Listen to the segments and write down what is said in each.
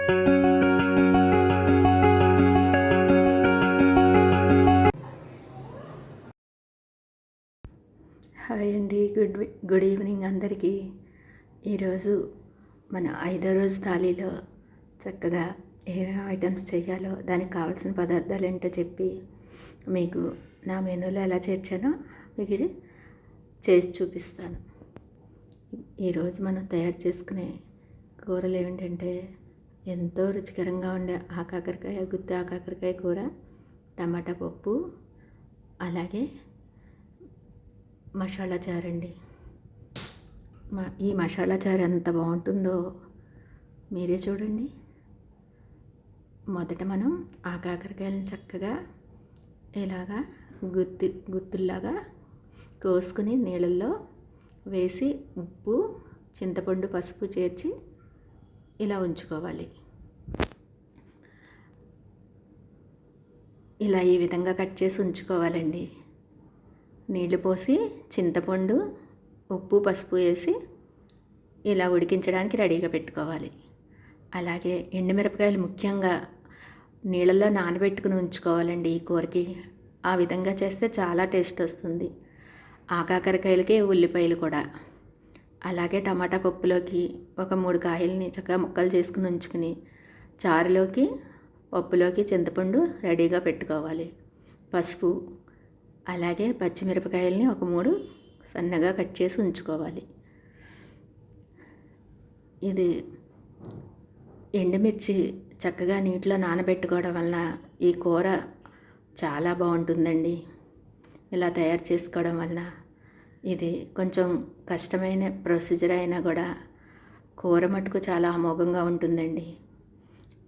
Hi అండి, good evening అందరికీ. ఈరోజు మన 5వ రోజు థాలీలో చక్కగా ఏమేమి ఐటమ్స్ చేయాలో దానికి కావాల్సిన పదార్థాలు ఏంటో చెప్పి మీకు నా మెనూలో ఎలా చేర్చానో మీకు ఇది చేసి చూపిస్తాను. ఈరోజు మనం తయారు చేసుకునే కూరలు ఏమిటంటే ఎంతో రుచికరంగా ఉండే గుత్తి ఆకాకరకాయ కూర, టమాటా పప్పు, అలాగే మసాలా చారండి. ఈ మసాలా చారు ఎంత బాగుంటుందో మీరే చూడండి. మొదట మనం ఆ కాకరకాయలను చక్కగా ఇలాగా గుత్తుల్లాగా కోసుకుని నీళ్ళల్లో వేసి ఉప్పు, చింతపండు, పసుపు చేర్చి ఇలా ఉంచుకోవాలి. ఇలా ఈ విధంగా కట్ చేసి ఉంచుకోవాలండి. నీళ్లు పోసి చింతపండు, ఉప్పు, పసుపు వేసి ఇలా ఉడికించడానికి రెడీగా పెట్టుకోవాలి. అలాగే ఎండుమిరపకాయలు ముఖ్యంగా నీళ్ళల్లో నానబెట్టుకుని ఉంచుకోవాలండి ఈ కూరకి. ఆ విధంగా చేస్తే చాలా టేస్ట్ వస్తుంది. ఆకాకరకాయలకి ఉల్లిపాయలు కూడా. అలాగే టమాటా పప్పులోకి ఒక 3 కాయల్ని చక్కగా ముక్కలు చేసుకుని ఉంచుకుని చారులోకి, పప్పులోకి చింతపండు రెడీగా పెట్టుకోవాలి. పసుపు, అలాగే పచ్చిమిరపకాయలని ఒక 3 సన్నగా కట్ చేసి ఉంచుకోవాలి. ఇది ఎండుమిర్చి చక్కగా నీటిలో నానబెట్టుకోవడం వలన ఈ కూర చాలా బాగుంటుందండి. ఇలా తయారు చేసుకోవడం వలన ఇది కొంచెం కష్టమైన ప్రొసీజర్ అయినా కూడా కూర మటుకు చాలా అమోఘంగా ఉంటుందండి.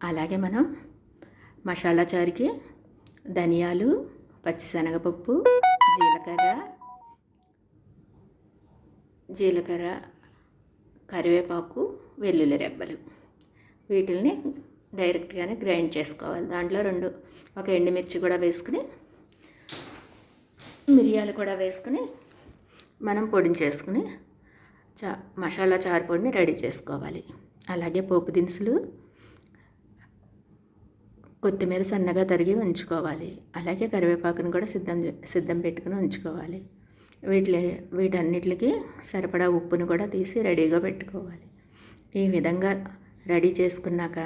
అలాగే మనం మసాలా చారుకి ధనియాలు, పచ్చిశనగపప్పు, జీలకర్ర, కరివేపాకు, వెల్లుల్లి రెబ్బలు వీటిల్ని డైరెక్ట్గానే గ్రైండ్ చేసుకోవాలి. దాంట్లో ఒక ఎండుమిర్చి కూడా వేసుకుని, మిరియాలు కూడా వేసుకుని మనం పొడిని చేసుకుని మసాలా చారు పొడిని రెడీ చేసుకోవాలి. అలాగే పోపు దినుసులు, కొత్తిమీర సన్నగా తరిగి ఉంచుకోవాలి. అలాగే కరివేపాకును కూడా సిద్ధం పెట్టుకుని ఉంచుకోవాలి. వీటన్నిటికి సరిపడా ఉప్పును కూడా తీసి రెడీగా పెట్టుకోవాలి. ఈ విధంగా రెడీ చేసుకున్నాక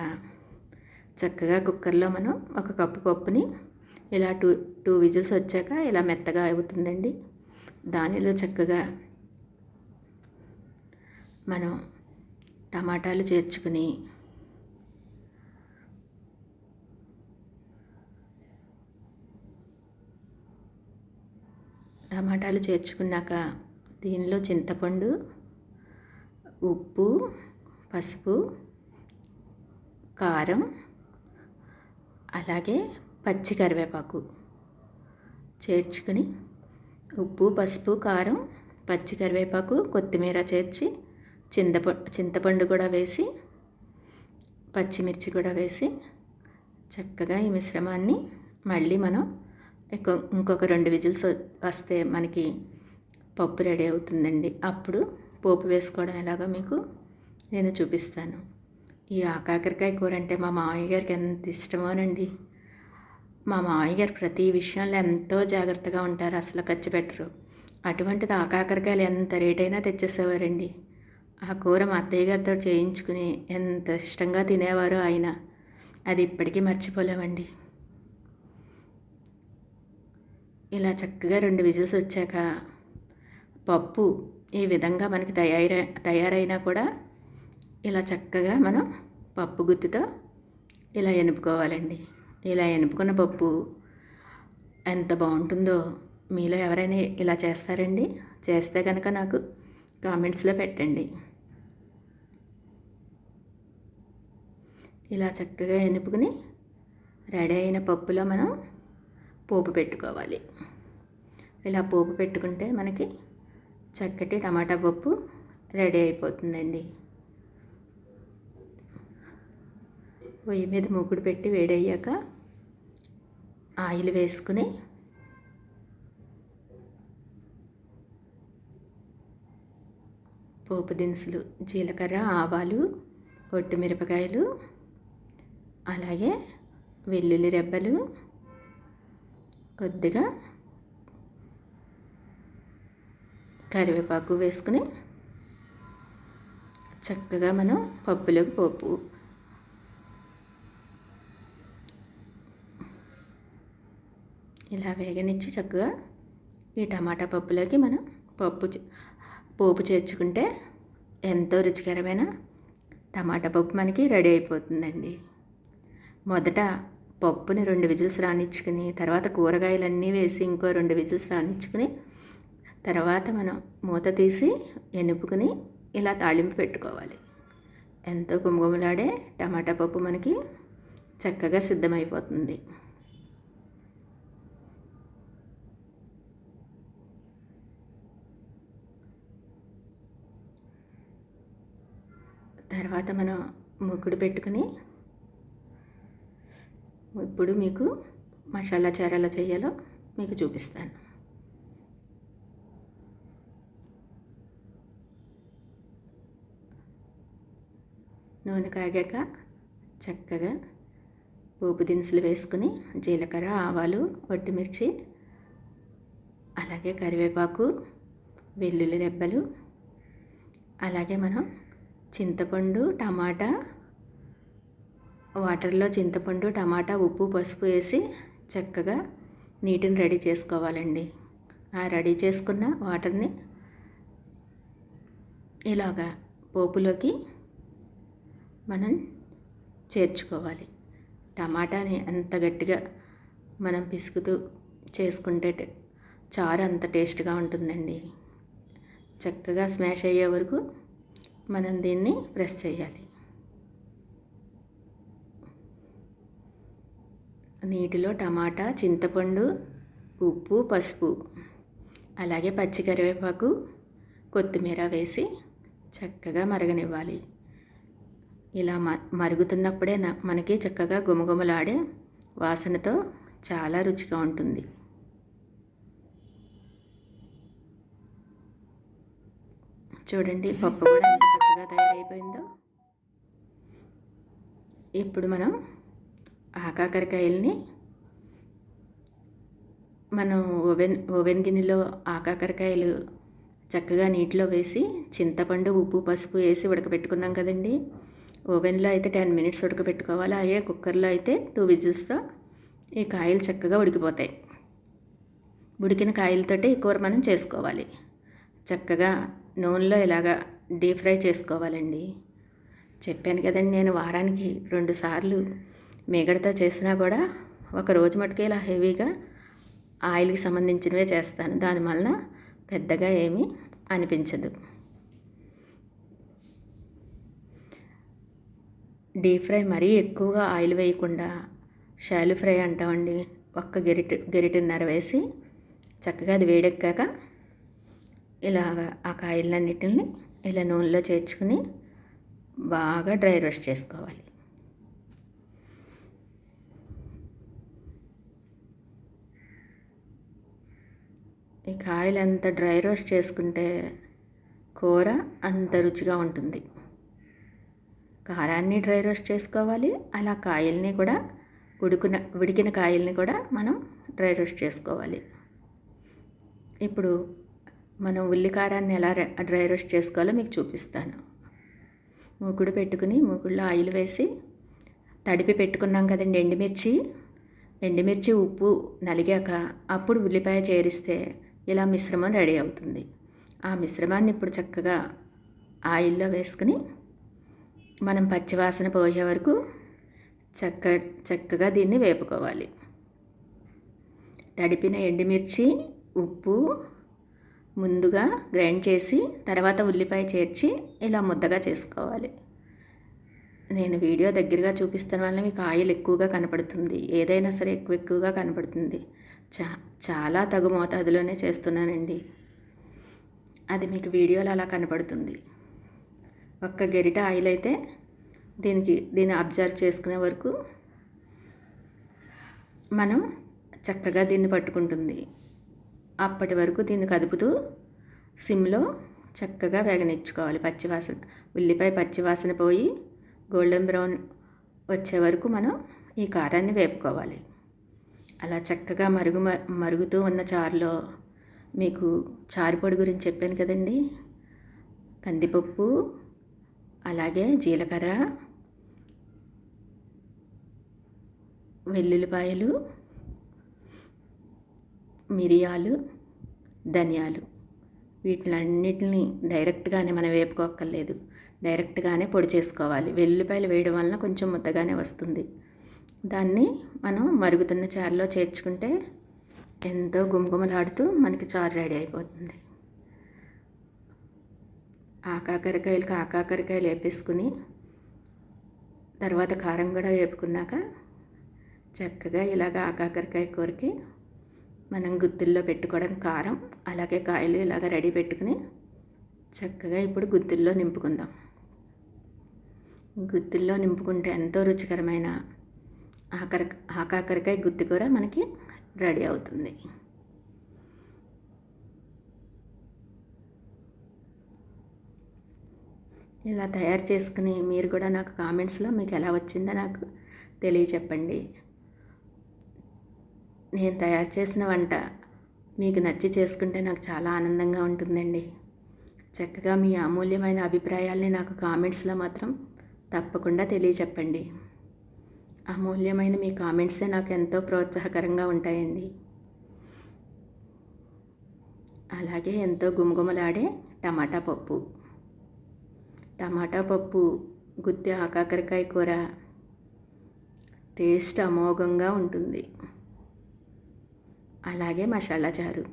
చక్కగా కుక్కర్లో మనం 1 కప్పు పప్పుని ఇలా టూ విజిల్స్ వచ్చాక ఇలా మెత్తగా అవుతుందండి. దానిలో చక్కగా మనం టమాటాలు చేర్చుకుని చేర్చుకున్నాక దీనిలో చింతపండు, ఉప్పు, పసుపు, కారం, అలాగే పచ్చి కరివేపాకు చేర్చుకుని, ఉప్పు, పసుపు, కారం, పచ్చి కరివేపాకు, కొత్తిమీర చేర్చి చింతపండు కూడా వేసి, పచ్చిమిర్చి కూడా వేసి చక్కగా ఈ మిశ్రమాన్ని మళ్ళీ మనం ఇంకొక 2 విజిల్స్ వస్తే మనకి పప్పు రెడీ అవుతుందండి. అప్పుడు పోపు వేసుకోవడం ఎలాగో మీకు నేను చూపిస్తాను. ఈ ఆకాకరకాయ కూర అంటే మా మామయ్య గారికి ఎంత ఇష్టమోనండి. మా మామయ్య గారు ప్రతి విషయంలో ఎంతో జాగ్రత్తగా ఉంటారు, అసలు ఖర్చు పెట్టరు. అటువంటిది ఆకాకరకాయలు ఎంత రేటైనా తెచ్చేసేవారండి. ఆ కూర మా అత్తయ్య గారితో చేయించుకుని ఎంత ఇష్టంగా తినేవారో ఆయన. అది ఇప్పటికీ మర్చిపోలేమండి. ఇలా చక్కగా 2 విజిల్స్ వచ్చాక పప్పు ఈ విధంగా మనకి తయారైనా కూడా ఇలా చక్కగా మనం పప్పు గుత్తితో ఇలా ఎనుపుకోవాలండి. ఇలా ఎనుపుకున్న పప్పు ఎంత బాగుంటుందో మీలో ఎవరైనా ఇలా చేస్తారండి? చేస్తే కనుక నాకు కామెంట్స్లో పెట్టండి. ఇలా చక్కగా ఎనుపుకుని రెడీ అయిన పప్పులో మనం పోపు పెట్టుకోవాలి. ఇలా పోపు పెట్టుకుంటే మనకి చక్కటి టమాటా పప్పు రెడీ అయిపోతుందండి. పొయ్యి మీద మూకుడు పెట్టి వేడయ్యాక ఆయిల్ వేసుకుని పోపు దినుసులు జీలకర్ర, ఆవాలు, ఒట్టిమిరపకాయలు, అలాగే వెల్లుల్లి రెబ్బలు, కొద్దిగా కరివేపాకు వేసుకుని చక్కగా మనం పప్పులోకి పోపు ఇలా వేగనిచ్చి చక్కగా ఈ టమాటా పప్పులోకి మనం పోపు చేర్చుకుంటే ఎంతో రుచికరమైన టమాటా పప్పు మనకి రెడీ అయిపోతుందండి. మొదట పప్పుని 2 విజిల్స్ రానిచ్చుకుని, తర్వాత కూరగాయలన్నీ వేసి ఇంకో 2 విజిల్స్ రానిచ్చుకుని, తర్వాత మనం మూత తీసి ఎనుపుకుని ఇలా తాళింపు పెట్టుకోవాలి. ఎంతో గుమగుమలాడే టమాటా పప్పు మనకి చక్కగా సిద్ధమైపోతుంది. తర్వాత మనం ముగ్గుడు పెట్టుకుని ఇప్పుడు మీకు మసాలా చారు ఎలా చేయాలో మీకు చూపిస్తాను. నూనె కాగాక చక్కగా పోపు దినుసులు వేసుకుని జీలకర్ర, ఆవాలు, ఒట్టిమిర్చి, అలాగే కరివేపాకు, వెల్లుల్లి రెబ్బలు, అలాగే మనం చింతపండు, టమాటా, వాటర్లో చింతపండు, టమాటా, ఉప్పు, పసుపు వేసి చక్కగా నీటిని రెడీ చేసుకోవాలండి. ఆ రెడీ చేసుకున్న వాటర్ని ఇలాగా పోపులోకి మనం చేర్చుకోవాలి. టమాటాని అంత గట్టిగా మనం పిసుకుతూ చేసుకుంటే చారు అంత టేస్ట్గా ఉంటుందండి. చక్కగా స్మాష్ అయ్యే వరకు మనం దీన్ని ప్రెస్ చేయాలి. నీటిలో టమాటా, చింతపండు, ఉప్పు, పసుపు, అలాగే పచ్చి కరివేపాకు, కొత్తిమీర వేసి చక్కగా మరగనివ్వాలి. ఇలా మరుగుతున్నప్పుడే మనకి చక్కగా గుమగుమలాడే వాసనతో చాలా రుచిగా ఉంటుంది. చూడండి పప్పు కూడా ఎంత చక్కగా తయారైపోయిందో. ఇప్పుడు మనం ఆకాకరకాయల్ని మనం ఓవెన్ గిన్నెలో ఆకాకరకాయలు చక్కగా నీటిలో వేసి చింతపండు, ఉప్పు, పసుపు వేసి ఉడకబెట్టుకున్నాం కదండి. ఓవెన్లో అయితే 10 మినిట్స్ ఉడకబెట్టుకోవాలి. అయ్యే కుక్కర్లో అయితే 2 విజిల్స్తో ఈ కాయలు చక్కగా ఉడికిపోతాయి. ఉడికిన కాయలతోటి ఈ కూర మనం చేసుకోవాలి. చక్కగా నూనెలో ఇలాగా డీప్ ఫ్రై చేసుకోవాలండి. చెప్పాను కదండి, నేను వారానికి 2 సార్లు మీగడతో చేసినా కూడా ఒక రోజు మటుకే ఇలా హెవీగా ఆయిల్కి సంబంధించినవే చేస్తాను. దానివల్ల పెద్దగా ఏమీ అనిపించదు. డీప్ ఫ్రై మరీ ఎక్కువగా ఆయిల్ వేయకుండా షాలో ఫ్రై అంటామండి. ఒక్క గరిటెన్నర వేసి చక్కగా అది వేడెక్కాక ఇలాగ ఆ కాయలన్నిటిని ఇలా నూనెలో చేర్చుకుని బాగా డ్రై రోస్ట్ చేసుకోవాలి. ఈ కాయలు అంత డ్రై రోస్ట్ చేసుకుంటే కూర అంత రుచిగా ఉంటుంది. కారాన్ని డ్రై రోస్ట్ చేసుకోవాలి, అలా కాయల్ని కూడా ఉడికిన కాయల్ని కూడా మనం డ్రై రోస్ట్ చేసుకోవాలి. ఇప్పుడు మనం ఉల్లికారాన్ని ఎలా డ్రై రోస్ట్ చేసుకోవాలో మీకు చూపిస్తాను. మూకుడు పెట్టుకుని మూకుడులో ఆయిల్ వేసి తడిపి పెట్టుకున్నాం కదండి ఎండుమిర్చి ఉప్పు నలిగాక అప్పుడు ఉల్లిపాయ చేరిస్తే ఇలా మిశ్రమం రెడీ అవుతుంది. ఆ మిశ్రమాన్ని ఇప్పుడు చక్కగా ఆయిల్లో వేసుకుని మనం పచ్చివాసన పోయే వరకు చక్కగా దీన్ని వేపుకోవాలి. తడిపిన ఎండుమిర్చి, ఉప్పు ముందుగా గ్రైండ్ చేసి తర్వాత ఉల్లిపాయ చేర్చి ఇలా ముద్దగా చేసుకోవాలి. నేను వీడియో దగ్గరగా చూపిస్తాను వల్ల మీకు ఆయిల్ ఎక్కువగా కనపడుతుంది. ఏదైనా సరే ఎక్కువగా కనపడుతుంది. చాలా తగు మోతాదులోనే చేస్తున్నానండి. అది మీకు వీడియోలో అలా కనపడుతుంది. ఒక్క గరిట ఆయిల్ అయితే దీన్ని అబ్జర్వ్ చేసుకునే వరకు మనం చక్కగా దీన్ని పట్టుకుంటుంది. అప్పటి వరకు దీన్ని కదుపుతూ సిమ్లో చక్కగా వేగనిచ్చుకోవాలి. ఉల్లిపాయ పచ్చివాసన పోయి గోల్డెన్ బ్రౌన్ వచ్చే వరకు మనం ఈ కారాన్ని వేపుకోవాలి. అలా చక్కగా మరుగుతూ ఉన్న చారులో మీకు చారు పొడి గురించి చెప్పాను కదండి. కందిపప్పు, అలాగే జీలకర్ర, వెల్లుల్లిపాయలు, మిరియాలు, ధనియాలు, వీటిలన్నిటిని డైరెక్ట్గానే మనం వేపుకోక్కర్లేదు. డైరెక్ట్గానే పొడి చేసుకోవాలి. వెల్లుల్లిపాయలు వేయడం వలన కొంచెం ముద్దగానే వస్తుంది. దాన్ని మనం మరుగుతున్న చారులో చేర్చుకుంటే ఎంతో గుమగుమలాడుతూ మనకి చారు రెడీ అయిపోతుంది. ఆకాకరకాయలు వేపేసుకుని తర్వాత కారం కూడా వేపుకున్నాక చక్కగా ఇలాగ ఆకాకరకాయ కూరకి మనం గుత్తుల్లో పెట్టుకోవడం కారం, అలాగే కాయలు ఇలాగ రెడీ పెట్టుకుని చక్కగా ఇప్పుడు గుత్తుల్లో నింపుకుందాం. గుత్తుల్లో నింపుకుంటే ఎంతో రుచికరమైన ఆకాకరకాయ గుత్తి కూర మనకి రెడీ అవుతుంది. ఇలా తయారు చేసుకుని మీరు కూడా నాకు కామెంట్స్లో మీకు ఎలా వచ్చిందో నాకు తెలియచెప్పండి. నేను తయారు చేసిన వంట మీకు నచ్చి చేసుకుంటే నాకు చాలా ఆనందంగా ఉంటుందండి. చక్కగా మీ అమూల్యమైన అభిప్రాయాల్ని నాకు కామెంట్స్లో మాత్రం తప్పకుండా తెలియచెప్పండి. అమూల్యమైన మీ కామెంట్సే నాకు ఎంతో ప్రోత్సాహకరంగా ఉంటాయండి. అలాగే ఎంతో గుమగుమలాడే టమాటా పప్పు, గుత్తి ఆకాకరకాయ కూర టేస్ట్ అమోఘంగా ఉంటుంది. అలాగే మసాలా చారు.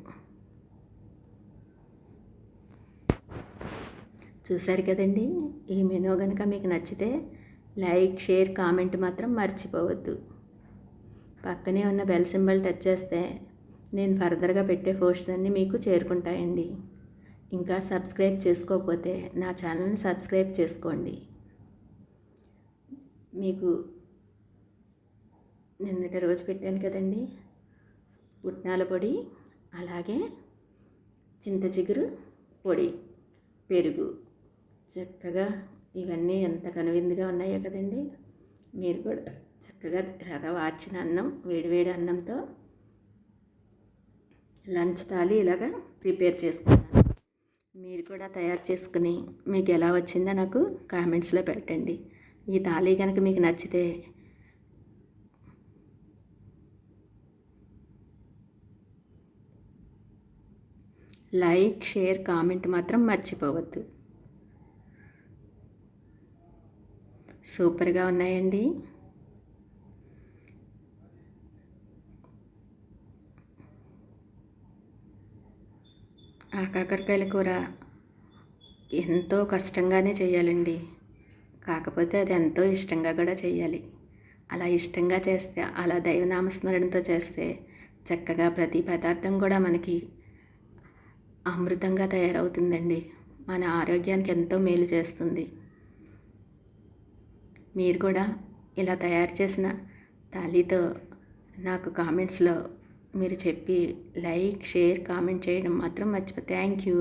చూశారు కదండి. ఈ మెనూ కనుక మీకు నచ్చితే లైక్, షేర్, కామెంట్ మాత్రం మర్చిపోవద్దు. పక్కనే ఉన్న బెల్ సింబల్ టచ్ చేస్తే నేను ఫర్దర్గా పెట్టే పోస్ట్స్ అన్నీ మీకు చేరుకుంటాయండి. ఇంకా సబ్స్క్రైబ్ చేసుకోకపోతే నా ఛానల్ని సబ్స్క్రైబ్ చేసుకోండి. మీకు నిన్నటి రోజు పెట్టాను కదండి పుట్నాల పొడి, అలాగే చింత చిగురు పొడి, పెరుగు. చక్కగా ఇవన్నీ ఎంత కనువిందుగా ఉన్నాయో కదండి. మీరు కూడా చక్కగా ఇలాగా వార్చిన అన్నం, వేడివేడి అన్నంతో లంచ్ థాలి ఇలాగా ప్రిపేర్ చేసుకున్నాను. మీరు కూడా తయారు చేసుకుని మీకు ఎలా వచ్చిందో నాకు కామెంట్స్లో పెట్టండి. ఈ థాలి కనుక మీకు నచ్చితే లైక్, షేర్, కామెంట్ మాత్రం మర్చిపోవద్దు. సూపర్గా ఉన్నాయండి. కాకరకాయల కూర ఎంతో కష్టంగానే చేయాలండి. కాకపోతే అది ఎంతో ఇష్టంగా కూడా చేయాలి. అలా ఇష్టంగా చేస్తే, అలా దైవనామస్మరణతో చేస్తే చక్కగా ప్రతి పదార్థం కూడా మనకి అమృతంగా తయారవుతుందండి. మన ఆరోగ్యానికి ఎంతో మేలు చేస్తుంది. మీరు కూడా ఇలా తయారు చేసిన థాలీతో నాకు కామెంట్స్లో మీరు చెప్పి లైక్, షేర్, కామెంట్ చేయడం మాత్రం మర్చిపో. Thank you.